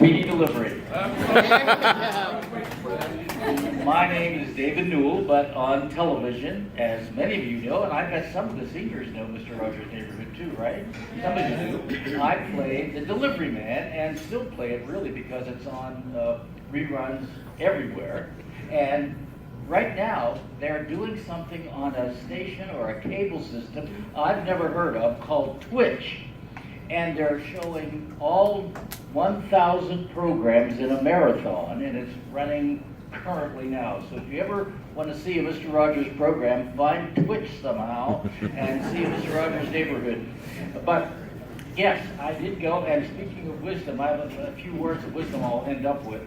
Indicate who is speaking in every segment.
Speaker 1: speedy delivery. My name is David Newell, but on television, as many of you know, and I bet some of the seniors know Mr. Rogers' Neighborhood too, right? Some of you do. I played the delivery man and still play it really because it's on reruns everywhere. And right now, they're doing something on a station or a cable system I've never heard of called Twitch. And they're showing all 1,000 programs in a marathon, and it's running currently now. So if you ever want to see a Mr. Rogers program, find Twitch somehow and see Mr. Rogers' Neighborhood. But yes, I did go, and speaking of wisdom, I have a few words of wisdom I'll end up with.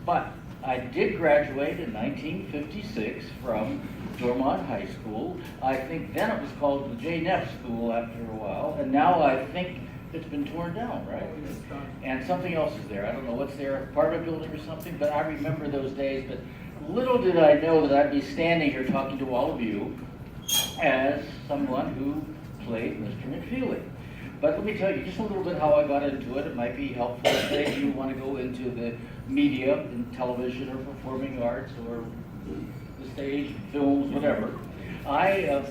Speaker 1: But I did graduate in 1956 from Dormont High School. I think then it was called the J. Neff School after a while, and now I think it's been torn down, right? And something else is there. I don't know what's there, apartment building or something, but I remember those days. But little did I know that I'd be standing here talking to all of you as someone who played Mr. McFeely. But let me tell you just a little bit how I got into it. It might be helpful if you want to go into the media, in television or performing arts or the stage, films, whatever. I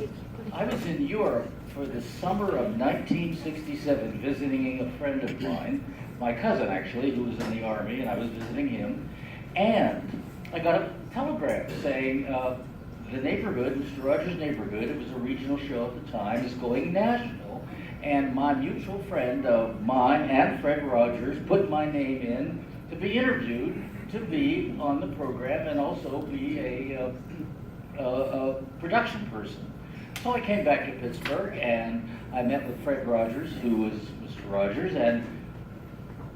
Speaker 1: was in Europe for the summer of 1967, visiting a friend of mine, my cousin actually, who was in the Army, and I was visiting him, and I got a telegram saying the neighborhood, Mr. Rogers' Neighborhood, it was a regional show at the time, is going national, and my mutual friend of mine and Fred Rogers put my name in to be interviewed, to be on the program, and also be a production person. So I came back to Pittsburgh, and I met with Fred Rogers, who was Mr. Rogers, and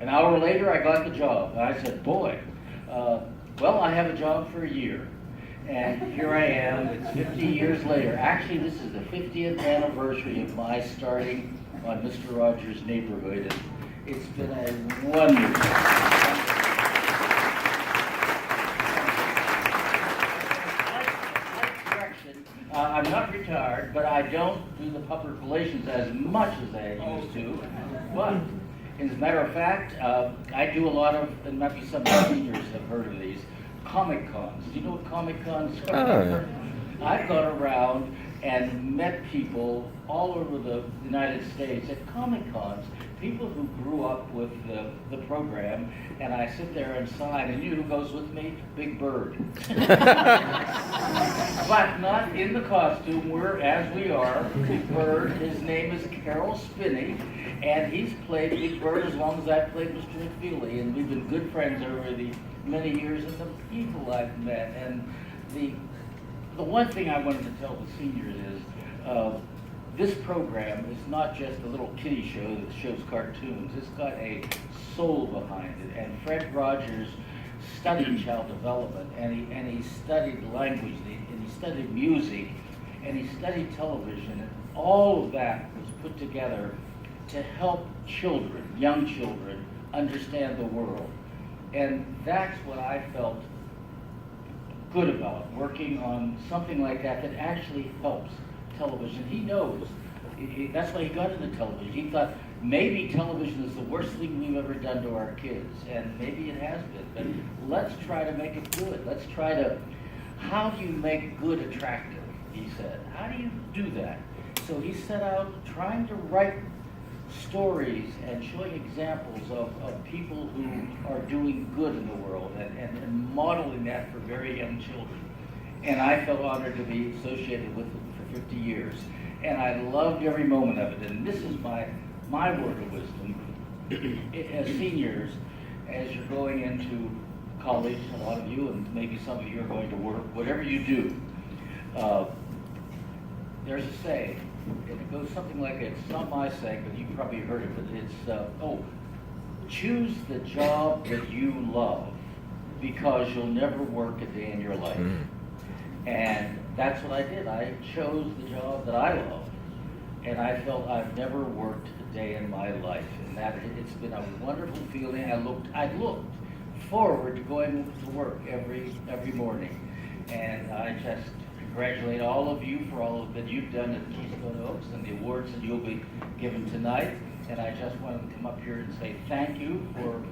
Speaker 1: an hour later I got the job. I said, boy, well, I have a job for a year. And here I am, it's 50 years later. Actually, this is the 50th anniversary of my starting on Mr. Rogers' Neighborhood, and it's been a wonderful. I'm not retired, but I don't do the public relations as much as I used to. But, as a matter of fact, I do a lot of, and maybe some seniors have heard of these, Comic Cons. Do you know what Comic Cons are?
Speaker 2: Oh, yeah.
Speaker 1: I've gone around and met people all over the United States at Comic Cons, people who grew up with the program, and I sit there and sign, and you know who goes with me? Big Bird. But not in the costume, we're as we are. Big Bird, his name is Carol Spinney, and he's played Big Bird as long as I've played Mr. McFeely, and we've been good friends over the many years, and the people I've met, and the one thing I wanted to tell the seniors is, this program is not just a little kiddie show that shows cartoons. It's got a soul behind it. And Fred Rogers studied child development, and he studied language, and he studied music, and he studied television. And all of that was put together to help children, young children, understand the world. And that's what I felt good about, working on something like that that actually helps television. He knows. That's why he got into television. He thought maybe television is the worst thing we've ever done to our kids, and maybe it has been, but let's try to make it good. Let's try to, how do you make good attractive, he said. How do you do that? So he set out trying to write stories and showing examples of people who are doing good in the world, and modeling that for very young children. And I felt honored to be associated with them for 50 years. And I loved every moment of it. And this is my word of wisdom. As seniors, as you're going into college, a lot of you, and maybe some of you are going to work, whatever you do, there's a saying, and it goes something like, it's not my saying, but you've probably heard it, but it's, choose the job that you love, because you'll never work a day in your life. And that's what I did. I chose the job that I loved, and I felt I've never worked a day in my life. And that it's been a wonderful feeling. I looked forward to going to work every morning, and I just congratulate all of you for all that you've done at Keystone Oaks and the awards that you'll be given tonight. And I just wanted to come up here and say thank you for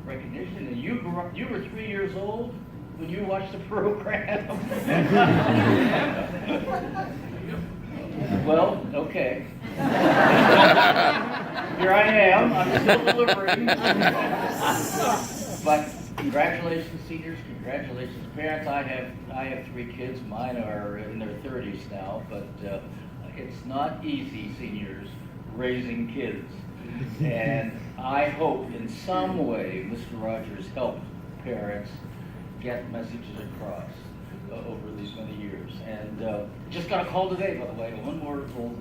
Speaker 1: recognition, and you were 3 years old when you watched the program. Well, okay. Here I am. I'm still delivering. But congratulations, seniors. Congratulations, parents. I have 3 kids. Mine are in their 30s now, but it's not easy, seniors, raising kids. And I hope in some way Mr. Rogers helped parents get messages across over these many years. And just got a call today, by the way, one more call,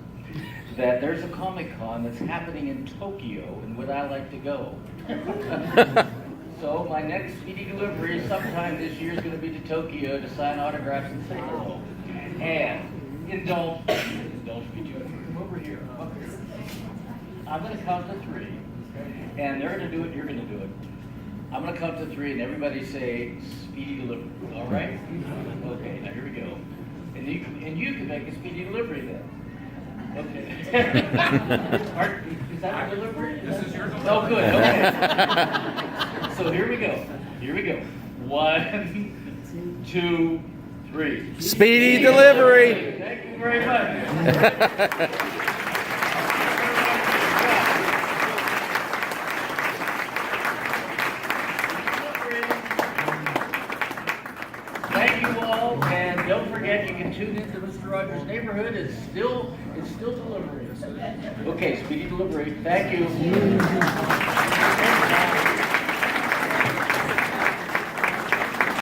Speaker 1: that there's a Comic-Con that's happening in Tokyo, and would I like to go? So my next speedy delivery sometime this year is going to be to Tokyo to sign autographs and say hello. And indulge me too. Come over here. I'm going to count to 3, and they're going to do it, you're going to do it. I'm going to count to 3, and everybody say speedy delivery. All right? Okay, now here we go. And you can make a speedy delivery then. Okay. Is that a delivery?
Speaker 2: This is your delivery.
Speaker 1: Oh, good. Okay. So here we go. Here we go. 1, 2, 3.
Speaker 3: Speedy delivery.
Speaker 1: Thank you very much. Thank you all, and don't forget you can tune into Mr. Rogers' Neighborhood. It's still delivering. Okay, speedy delivery. Thank you.